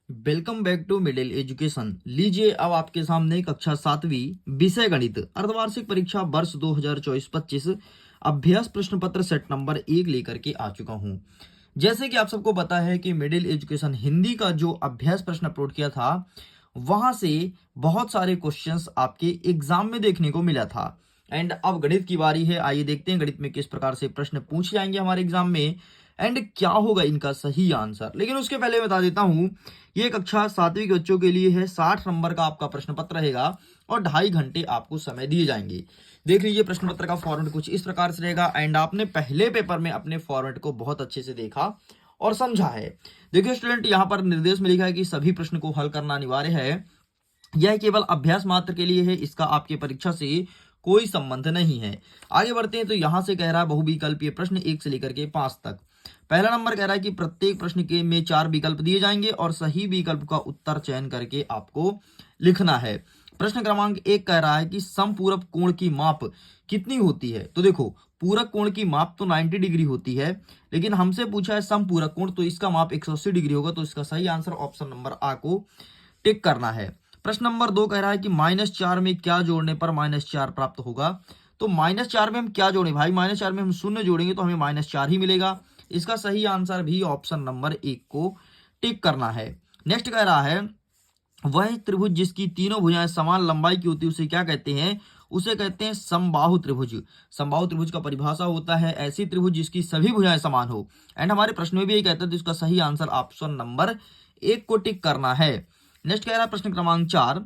Welcome back to middle education. लीजिए अब आपके सामने कक्षा 7वीं विषय गणित अर्धवार्षिक परीक्षा वर्ष 2024-25 अभ्यास प्रश्न पत्र सेट नंबर 1 लेकर के आ चुका हूं। जैसे कि आप सबको पता है कि मिडिल एजुकेशन हिंदी का जो अभ्यास प्रश्न अपलोड किया था वहां से बहुत सारे क्वेश्चंस आपके एग्जाम में देखने को मिला था। एंड अब गणित की बारी है। आइए देखते हैं गणित में किस प्रकार से प्रश्न पूछे जाएंगे हमारे एग्जाम में एंड क्या होगा इनका सही आंसर। लेकिन उसके पहले बता देता हूं, ये कक्षा 7वीं के बच्चों के लिए है। 60 नंबर का आपका प्रश्न पत्र रहेगा और 2.5 घंटे आपको समय दिए जाएंगे। देख लीजिए प्रश्न पत्र का फॉर्मेट कुछ इस प्रकार से रहेगा एंड आपने पहले पेपर में अपने फॉर्मेट को बहुत अच्छे से देखा और समझा है। देखिए स्टूडेंट, यहाँ पर निर्देश में लिखा है कि सभी प्रश्न को हल करना अनिवार्य है। यह केवल अभ्यास मात्र के लिए है, इसका आपके परीक्षा से कोई संबंध नहीं है। आगे बढ़ते हैं तो यहां से कह रहा है बहुविकल्पीय प्रश्न 1 से लेकर के 5 तक। पहला नंबर कह रहा है कि प्रत्येक प्रश्न के में 4 विकल्प दिए जाएंगे और सही विकल्प का उत्तर चयन करके आपको लिखना है। प्रश्न क्रमांक 1 कह रहा है कि समपूरक कोण की माप कितनी होती है। तो देखो, पूरक कोण की माप तो 90 डिग्री होती है, लेकिन हमसे पूछा है समपूरक कोण, तो इसका माप 180 डिग्री होगा। तो इसका सही आंसर ऑप्शन नंबर आ को टिक करना है। प्रश्न नंबर 2 कह रहा है कि -4 में क्या जोड़ने पर -4 प्राप्त होगा। तो -4 में हम क्या जोड़ें भाई, -4 में हम शून्य जोड़ेंगे तो हमें -4 ही मिलेगा। इसका सही आंसर भी ऑप्शन नंबर 1 को टिक करना है। नेक्स्ट कह रहा है वह त्रिभुज जिसकी तीनों भुजाएं समान लंबाई की होती है उसे क्या कहते हैं। उसे कहते हैं समबाहु त्रिभुज। समबाहु त्रिभुज का परिभाषा होता है ऐसी त्रिभुज जिसकी सभी भुजाएं समान हो। एंड हमारे प्रश्न में भी यही कहते हैं, तो इसका सही आंसर ऑप्शन नंबर 1 को टिक करना है। नेक्स्ट कह रहा है प्रश्न क्रमांक 4,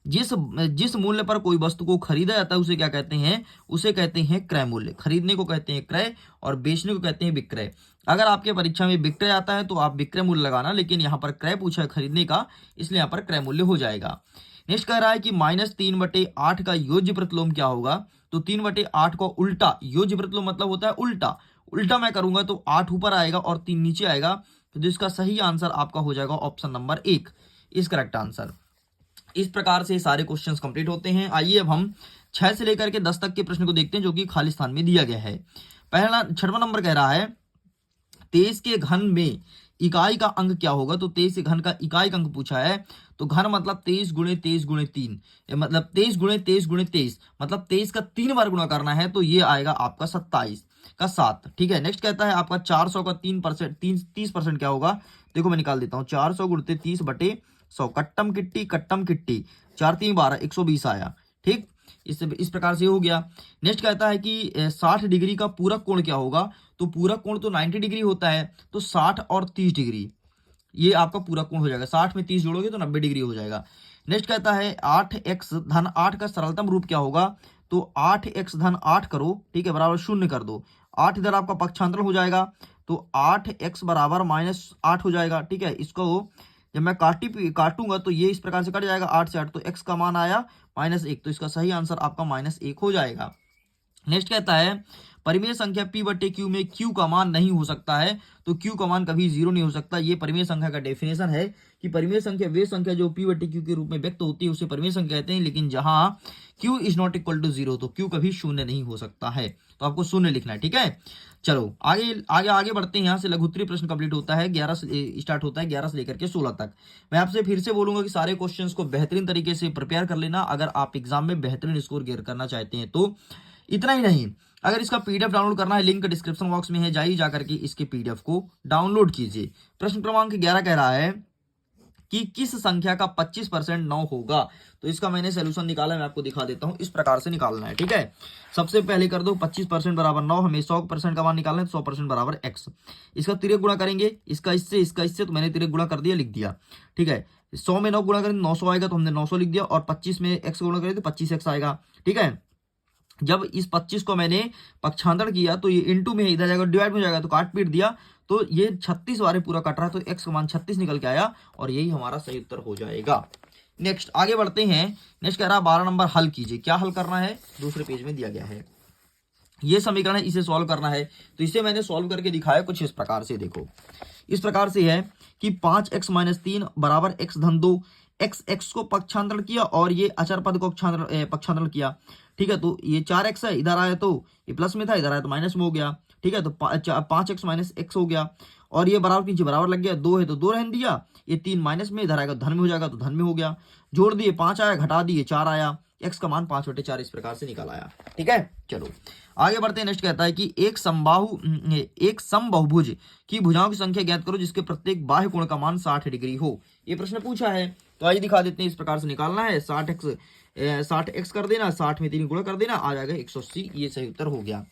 जिस जिस मूल्य पर कोई वस्तु को खरीदा जाता है उसे क्या कहते हैं। उसे कहते हैं क्रय मूल्य। खरीदने को कहते हैं क्रय और बेचने को कहते हैं विक्रय। अगर आपके परीक्षा में विक्रय आता है तो आप विक्रय मूल्य लगाना, लेकिन यहाँ पर क्रय पूछा है खरीदने का, इसलिए यहाँ पर क्रय मूल्य हो जाएगा। नेक्स्ट कह रहा है कि -3/8 का योज्य प्रतिलोम क्या होगा। तो 3/8 का उल्टा योज्य प्रतिलोम मतलब होता है उल्टा। उल्टा मैं करूंगा तो 8 ऊपर आएगा और 3 नीचे आएगा। तो जिसका सही आंसर आपका हो जाएगा ऑप्शन नंबर 1 इस करेक्ट आंसर। इस प्रकार से सारे क्वेश्चंस कंप्लीट होते हैं। आइए अब हम 6 से लेकर के 10 तक के प्रश्न को देखते हैं जो कि खाली स्थान में दिया गया है। पहला 6वां नंबर कह रहा है 23 के घन में इकाई का अंक क्या होगा। तो 23 के घन का इकाई का अंक पूछा है। तो घन मतलब 23 गुणे 23 गुणे 3, मतलब 23 गुणे 23 गुणे 23, मतलब 23 का 3 बार गुणा करना है। तो ये आएगा आपका 27 का 7। ठीक है। नेक्स्ट कहता है आपका 400 का 30% क्या होगा। देखो मैं निकाल देता हूँ, 400 गुणते 30/100, कट्टम किट्टी 4 3 12 120 आया। ठीक, इस प्रकार से हो गया। नेक्स्ट कहता है कि 60 डिग्री का पूरक कोण क्या होगा। तो पूरक कोण तो 90 डिग्री होता है, तो 60 और 30 डिग्री ये आपका पूरक कोण हो जाएगा। 60 में 30 जोड़ोगे तो 90 डिग्री हो जाएगा। नेक्स्ट कहता है 8x धन 8 का सरलतम रूप क्या होगा। तो 8x धन 8 करो, ठीक है, बराबर 0 कर दो। 8 इधर आपका पक्षांतर हो जाएगा, तो 8x बराबर -8 हो जाएगा। ठीक है, इसको जब मैं काटूंगा तो ये इस प्रकार से कट जाएगा 8 से 8, तो x का मान आया -1। तो इसका सही आंसर आपका -1 हो जाएगा। नेक्स्ट कहता है परिमेय संख्या p/q में q का मान नहीं हो सकता है। तो q का मान कभी 0 नहीं हो सकता। ये परिमेय संख्या का डेफिनेशन है कि परिमेय संख्या वे संख्या जो p/q के रूप में व्यक्त होती है उसे परिमेय संख्या कहते हैं। लेकिन जहां q is not equal to 0 तो q कभी शून्य नहीं हो सकता है। तो आपको शून्य लिखना है। ठीक है, चलो आगे आगे आगे बढ़ते हैं। यहाँ से लघुत्तरीय प्रश्न कंप्लीट होता है, 11 से स्टार्ट होता है, 11 से लेकर के 16 तक। मैं आपसे फिर से बोलूंगा कि सारे क्वेश्चंस को बेहतरीन तरीके से प्रिपेयर कर लेना अगर आप एग्जाम में बेहतरीन स्कोर गेयर करना चाहते हैं। तो इतना ही नहीं, अगर इसका पीडीएफ डाउनलोड करना है, लिंक डिस्क्रिप्शन बॉक्स में है, जाइए जाकर के इसके पीडीएफ को डाउनलोड कीजिए। प्रश्न क्रमांक 11 कह रहा है कि किस संख्या का 25% 9 होगा। तो इसका मैंने सोल्यूशन निकाला, मैं आपको दिखा देता हूं। इस प्रकार से निकालना है। ठीक है, सबसे पहले कर दो 25% बराबर 9, हमें 100% का मान निकालना है। 100% बराबर x। इसका तिरक गुणा करेंगे, इसका इससे, तो मैंने तिरक गुणा कर दिया, लिख दिया। ठीक है, 100 में 9 गुणा करेंगे 900 आएगा, तो हमने 900 लिख दिया। और 25 में x गुणा करेंगे तो 25x आएगा। ठीक है, जब इस 25 को मैंने पक्षांतर किया तो ये इंटू में इधर जाएगा, डिवाइड में जाएगा, तो काट पीट दिया, तो ये 36 बारे पूरा कट रहा है। तो x का मान 36 निकल के आया और यही हमारा सही उत्तर हो जाएगा। नेक्स्ट आगे बढ़ते हैं। नेक्स्ट कह रहा है 12 नंबर हल कीजिए। क्या हल करना है, दूसरे पेज में दिया गया है। ये समीकरण है, इसे सॉल्व करना है। तो इसे मैंने सॉल्व करके दिखाया कुछ इस प्रकार से। देखो इस प्रकार से है कि 5x - 3 बराबर x धन 2, x को पक्षांतरण किया और ये अचर पद को पक्षांतरण किया। ठीक है, तो ये 4x है, इधर आया तो ये प्लस में था, इधर आया तो माइनस में हो गया। ठीक है, तो 5x - x हो गया। और ये बराबर के नीचे बराबर लग गया, 2 है तो 2 रहने दिया, ये 3 माइनस में, इधर आएगा धन में हो जाएगा तो धन में हो गया, जोड़ दिए 5 आया, घटा दिए 4 आया, x का मान 5/4 इस प्रकार से निकल आया। ठीक है, चलो आगे बढ़ते हैं। नेक्स्ट कहता है कि एक समबाहुभुज की भुजाओं की संख्या ज्ञात करो जिसके प्रत्येक बाह्य कोण का मान 60 डिग्री हो। ये प्रश्न पूछा है, तो आइए दिखा देते हैं। इस प्रकार से निकालना है, 60x कर देना, 60 में 3 गुणा कर देना, आ जाएगा 180, ये सही उत्तर हो गया।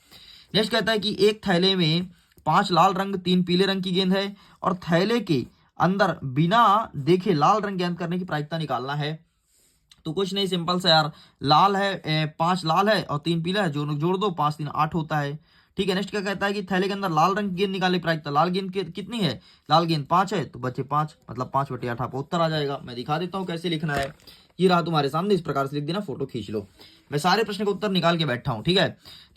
नेक्स्ट कहता है कि एक थैले में 5 लाल रंग 3 पीले रंग की गेंद है और थैले के अंदर बिना देखे लाल रंग गेंद करने की प्रायिकता निकालना है। तो कुछ नहीं, सिंपल सा यार, लाल है 5 लाल है और 3 पीला है, जोड़ दो, 5 3 8 होता है। ठीक है, नेक्स्ट क्या कहता है कि थैले के अंदर लाल रंग की गेंद निकालने की प्रायिकता, लाल गेंद कितनी है, लाल गेंद 5 है तो बचे 5, मतलब 5/8 आपका उत्तर आ जाएगा। मैं दिखा देता हूँ कैसे लिखना है, ये रहा तुम्हारे सामने, इस प्रकार से लिख देना, फोटो खींच लो। मैं सारे प्रश्न का उत्तर निकाल के बैठा हूँ। ठीक है,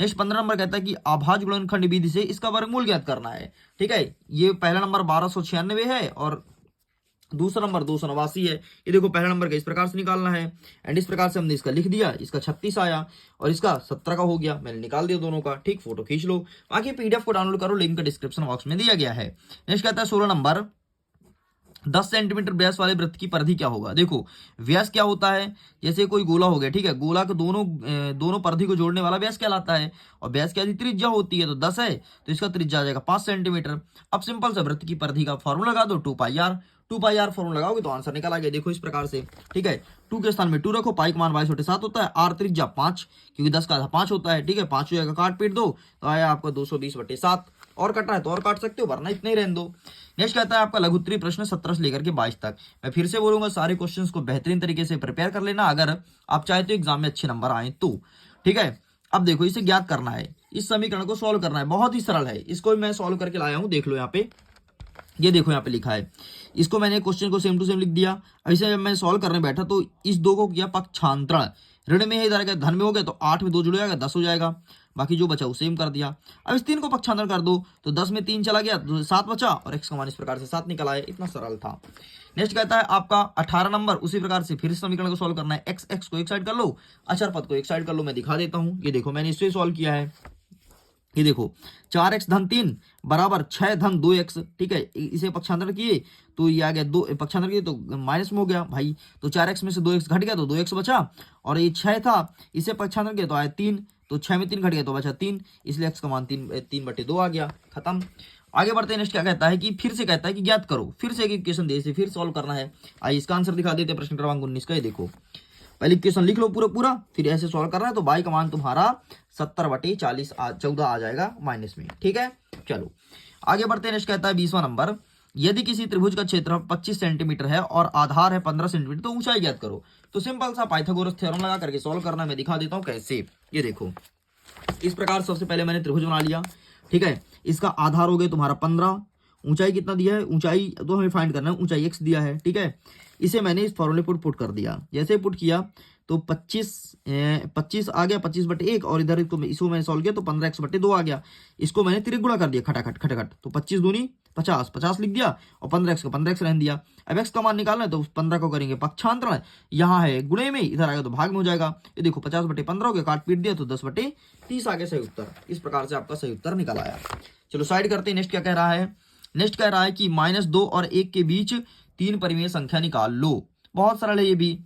नेक्स्ट 15 नंबर कहता है कि अभाज्य गुणनखंड विधि से इसका वर्गमूल ज्ञात करना है। ठीक है, ये पहला नंबर 1296 है और दूसरा नंबर 289 है। ये देखो पहला नंबर का इस प्रकार से निकालना है, एंड इस प्रकार से हमने इसका लिख दिया, इसका 36 आया और इसका 17 का हो गया, मैंने निकाल दिया दोनों का। ठीक, फोटो खींच लो, बाकी पीडीएफ को डाउनलोड करो, लिंक डिस्क्रिप्शन बॉक्स में दिया गया है। नेक्स्ट कहता है 16 नंबर, 10 सेंटीमीटर व्यास वाले वृत्त की परिधि क्या होगा। देखो व्यास क्या होता है, जैसे कोई गोला हो गया, ठीक है, गोला के दोनों परिधि को जोड़ने वाला व्यास कहलाता है, और व्यास की त्रिज्या होती है, तो 10 है तो इसका त्रिज्या आ जाएगा 5 सेंटीमीटर। अब सिंपल सा वृत्त की परिधि का फॉर्मूला लगा दो, 2πr फॉर्मूला लगाओगे तो आंसर निकल आ गया। देखो इस प्रकार से, ठीक है, 2 के स्थान में 2 रखो, पाई का मान 22/7 होता है, r त्रिज्या 5 क्योंकि 10 का आधा 5 होता है। ठीक है, 5 हो जाएगा, काट पीट दो तो आया आपका 220/7, और कटा है तो और काट सकते हो, वरना इतना ही रहने दो। नेक्स्ट कहता है आपका लघुत्तरीय प्रश्न 17 से लेकर के 22 तक। मैं फिर से बोलूंगा, सारे क्वेश्चंस को बेहतरीन तरीके से प्रिपेयर कर लेना अगर आप चाहते हो एग्जाम में अच्छे नंबर आए तो। ठीक है, अब देखो इसे ज्ञात करना है, इस समीकरण को सॉल्व करना है, बहुत ही सरल है, इसको मैं सॉल्व करके लाया हूं, देख लो यहाँ पे, ये देखो यहाँ पे लिखा है, इसको मैंने क्वेश्चन को सेम टू सेम लिख दिया। इसे जब मैं सॉल्व करने बैठा तो इस 2 को किया पक्षांतरण, ऋण में है इधर गया धन में हो गया तो 8 में 2 जुड़ जाएगा 10 हो जाएगा, बाकी जो बचा वो सेम कर दिया। अब इस 3 को पक्षांतरण कर दो तो 10 में 3 चला गया तो 7 बचा और x का मान इस प्रकार से 7 निकल आया, इतना सरल था। नेक्स्ट कहता है आपका 18 नंबर, उसी प्रकार से फिर समीकरण को सॉल्व करना है, x को एक साइड कर लो, अचर पद को एक साइड कर लो, मैं दिखा देता हूँ। ये देखो मैंने इससे सॉल्व किया है, ये देखो 4x धन 3 बराबर 6 धन 2x। ठीक है, इसे पक्षांतर किए तो ये आ गया 2, पक्षांतर किए तो माइनस में हो गया भाई, तो 4x में से 2x घट गया तो 2x बचा, और ये 6 था, इसे पक्षांतर किया तो आया 3, तो 6 में 3 घट गया तो बचा 3, इसलिए x का मान 3/2 आ गया, खत्म। आगे बढ़ते हैं, नेक्स्ट क्या कहता है कि फिर से कहता है कि ज्ञात करो, फिर से एक इक्वेशन दे, इसे फिर सॉल्व करना है। आइए इसका आंसर दिखा देते हैं, प्रश्न क्रमांक 19 का। ये देखो पहले इक्वेशन लिख लो पूरा, फिर ऐसे सॉल्व करना है, तो y का मान तुम्हारा 70/14 आ जाएगा माइनस में। ठीक है, चलो आगे बढ़ते हैं। नेक्स्ट कहता है 20वां नंबर, यदि किसी त्रिभुज का क्षेत्र 25 सेंटीमीटर है और आधार है 15 सेंटीमीटर तो ऊंचाई ज्ञात करो। तो सिंपल सा पाइथागोरस थ्योरम लगा करके सॉल्व करना, मैं दिखा देता हूं कैसे। ये देखो इस प्रकार सबसे पहले मैंने त्रिभुज बना लिया, ठीक है, इसका आधार हो गया तुम्हारा 15, ऊंचाई कितना दिया है, ऊंचाई तो हमें फाइंड करना है, ऊंचाई x दिया है। ठीक है, इसे मैंने इस फॉर्मूले पर पुट कर दिया, जैसे पुट किया तो 25 आ गया 25/1, और इधर इसको मैंने सॉल्व किया तो 15x/2 आ गया, इसको मैंने त्रिगुणा कर दिया खटाखट, तो 25 दूनी 50 लिख दिया और 15x का 15x रहने दिया। अब x का मान निकालना है तो 15 को करेंगे पक्षांतरण, यहाँ है गुणे में, इधर आएगा तो भाग में हो जाएगा। ये देखो 50/15 हो गया, काट पीट दिया तो 10/30 आ गया सही उत्तर। इस प्रकार से आपका सही उत्तर निकल आया। चलो साइड करते हैं, नेक्स्ट क्या कह रहा है। नेक्स्ट कह रहा है कि -2 और 1 के बीच 3 परिमेय संख्या निकाल लो। बहुत सरल है ये भी,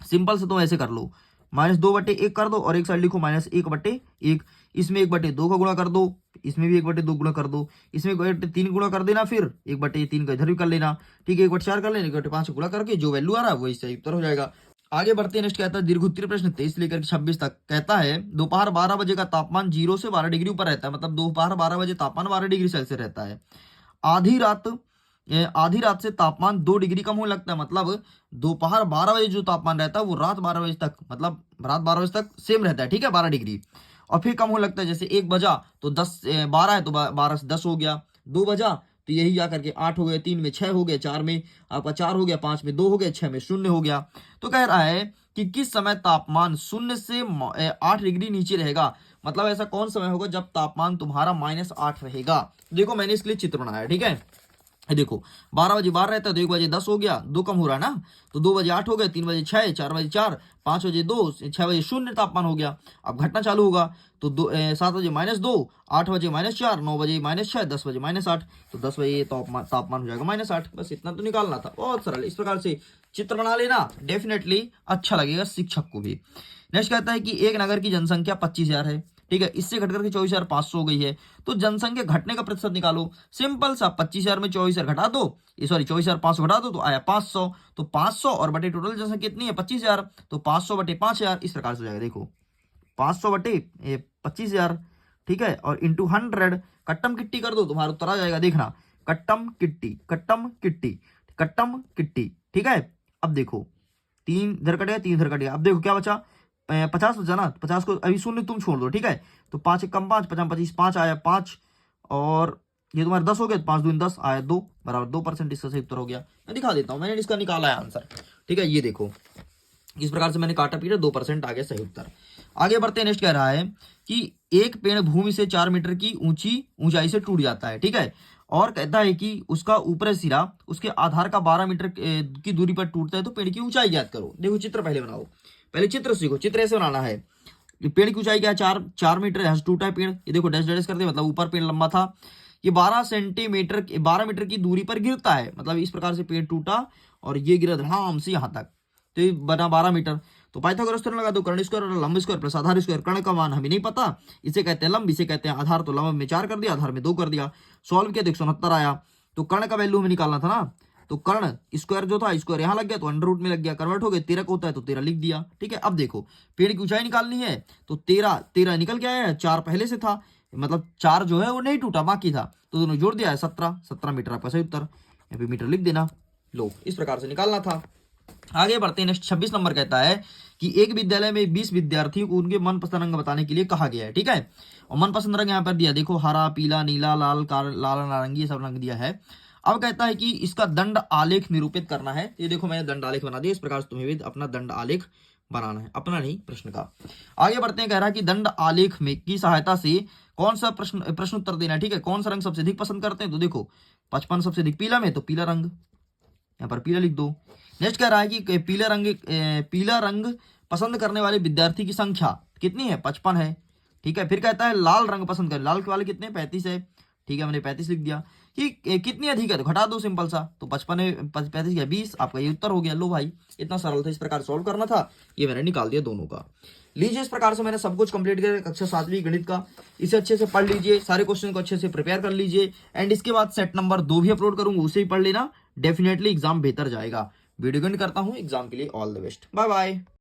सिंपल से तो ऐसे कर लो, -2/1 कर दो और एक साइड लिखो -1/1, इसमें 1/2 का गुणा कर दो, इसमें भी 1/2 गुणा कर दो, इसमें 1/3 गुणा कर देना, फिर 1/3 का इधर भी कर लेना। ठीक है, 1/4 कर लेना, 1/5 गुणा करके जो वैल्यू आ रहा है वही सही उत्तर हो जाएगा। आगे बढ़ते हैं, नेक्स्ट कहता है दीर्घोत्तरीय प्रश्न 23 लेकर 26 तक। कहता है दोपहर 12 बजे का तापमान 0 से 12 डिग्री ऊपर रहता है, मतलब दोपहर 12 बजे तापमान 12 डिग्री सेल्सियस रहता है। आधी रात से तापमान 2 डिग्री कम होने लगता है, मतलब दोपहर 12 बजे जो तापमान रहता है वो रात 12 बजे तक, मतलब रात 12 बजे तक सेम रहता है। ठीक है, 12 डिग्री, और फिर कम होने लगता है, जैसे 1 बजा तो 12 है तो 12 से 10 हो गया, 2 बजा तो यही जा करके 8 हो गए, 3 में 6 हो गए, 4 में आपका 4 हो गया, 5 में 2 हो गया, 6 में 0 हो गया। तो कह रहा है कि किस समय तापमान 0 से 8 डिग्री नीचे रहेगा, मतलब ऐसा कौन समय होगा जब तापमान तुम्हारा -8 रहेगा। देखो मैंने इसके लिए चित्र बनाया, ठीक है, ये देखो 12 बजे 12 रहता है तो 1 बजे 10 हो गया, 2 कम हो रहा है ना, तो 2 बजे 8 हो गया, 3 बजे 6, 4 बजे 4, 5 बजे 2, 6 बजे 0 तापमान हो गया। अब घटना चालू होगा तो 7 बजे -2, 8 बजे -4, 9 बजे -6, 10 बजे -8, तो 10 बजे ये तापमान हो जाएगा -8। बस इतना तो निकालना था, बहुत सरल। इस प्रकार से चित्र बना लेना, डेफिनेटली अच्छा लगेगा शिक्षक को भी। नेक्स्ट कहता है कि एक नगर की जनसंख्या 25,000 है, ठीक है, इससे घटकर के 24,500 हो गई है, तो जनसंख्या घटने का प्रतिशत निकालो। सिंपल सा, 25,000 में 24,000 घटा दो, सॉरी 24,500 घटा दो तो आया 500, तो 500 और बटे टोटल जनसंख्या कितनी है 25,000, तो 500 बटे 5,000 इस प्रकार से हो जाएगा। देखो 500 बटे 25,000, ठीक है, और इंटू 100, कट्टम किट्टी कर दो, तुम्हारा उत्तर आ जाएगा। देखना, कट्टम किट्टी, कट्टम किट्टी, कट्टम किट्टी, ठीक है। अब देखो 3 इधर कटेगा, 3 इधर कटेगा, अब देखो क्या बचा, 50 बचा ना, 50 को अभी शून्य तुम छोड़ दो, ठीक है, तो 5 एक कम 5, 50 25, 5 आया 5, और ये तुम्हारे 10 हो गया, 5 दूनी 10 आया 2, बराबर 2%। इसका सही उत्तर हो गया। मैं दिखा देता हूँ, मैंने इसका निकाला है आंसर, ठीक है, ये देखो इस प्रकार से मैंने काटा पीटा, 2% आ गया सही उत्तर। आगे बढ़ते हैं। नेक्स्ट कह रहा है कि एक पेड़ भूमि से 4 मीटर की ऊंचाई से टूट जाता है, ठीक है, और कहता है कि उसका ऊपरी सिरा उसके आधार का 12 मीटर की दूरी पर टूटता है, तो पेड़ की ऊंचाई ज्ञात करो। देखो चित्र पहले बनाओ, पहले चित्र सीखो, चित्र ऐसे बनाना है। ये पेड़ की ऊंचाई क्या है, 4 मीटर, यहाँ से टूटा है पेड़, ये देखो डैश डैश करते, मतलब ऊपर पेड़ लंबा था, ये 12 मीटर की दूरी पर गिरता है, मतलब इस प्रकार से पेड़ टूटा और ये गिरा धड़ाम से यहाँ तक, तो ये बना 12 मीटर। तो पाइथागोरस थ्योरम लगा दो, कर्ण स्क्वायर और लंब स्क्वायर प्लस आधार स्क्वायर। कर्ण का मान हमें नहीं पता, इसे कहते हैं लंब, इसे कहते हैं आधार, तो लंब में 4 कर दिया, आधार में 2 कर दिया, सॉल्व किया तो 169 आया। तो कर्ण का वैल्यू हमें निकालना था ना, तो कर्ण स्क्वायर जो था, स्क्वायर यहाँ लग गया तो अंडर रूट में लग गया, कन्वर्ट हो गया, 13 को होता है तो 13 लिख दिया, ठीक है। अब देखो पेड़ की ऊंचाई निकालनी है, तो 13 निकल के आया है, 4 पहले से था, मतलब 4 जो है वो नहीं टूटा, बाकी था, तो दोनों जोड़ दिया है 17 मीटर आपका सही उत्तर। यहाँ पे मीटर लिख देना, लो इस प्रकार से निकालना था। आगे बढ़ते हैं। नेक्स्ट 26 नंबर कहता है कि एक विद्यालय में 20 विद्यार्थियों को उनके मनपसंद रंग बताने के लिए कहा गया है, ठीक है, और मनपसंद रंग यहाँ पर दिया, देखो हरा, पीला, नीला, लाल, लाल, नारंगी, ये सब रंग दिया है। अब कहता है कि इसका दंड आलेख निरूपित करना है। ये देखो मैंने दंड आलेख बना दिया, इस प्रकार से तुम्हें भी अपना दंड आलेख बनाना है, अपना नहीं प्रश्न का। आगे बढ़ते हैं। कह रहा है कि दंड आलेख में की सहायता से कौन सा प्रश्न उत्तर देना है, ठीक है, कौन सा रंग सबसे अधिक पसंद करते हैं, तो देखो 55 सबसे अधिक पीला में, तो पीला रंग, यहाँ पर पीला लिख दो। नेक्स्ट कह रहा है कि पीला रंग पसंद करने वाले विद्यार्थी की संख्या कितनी है, 55 है, ठीक है। फिर कहता है लाल रंग पसंद करें, लाल वाले कितने, 35 है, ठीक है, मैंने 35 लिख दिया। कि कितनी अधिक है, तो घटा दो सिंपल सा, तो 55 है 35 या 20, आपका ये उत्तर हो गया। लो भाई इतना सरल था, इस प्रकार सॉल्व करना था, ये मैंने निकाल दिया दोनों का। लीजिए इस प्रकार से मैंने सब कुछ कंप्लीट किया कक्षा 7वीं गणित का। इसे अच्छे से पढ़ लीजिए, सारे क्वेश्चन को अच्छे से प्रिपेयर कर लीजिए, एंड इसके बाद सेट नंबर 2 भी अपलोड करूंगा, उसे ही पढ़ लेना, डेफिनेटली एग्जाम बेहतर जाएगा। वीडियो एंड करता हूं, एग्जाम के लिए all the best, bye bye.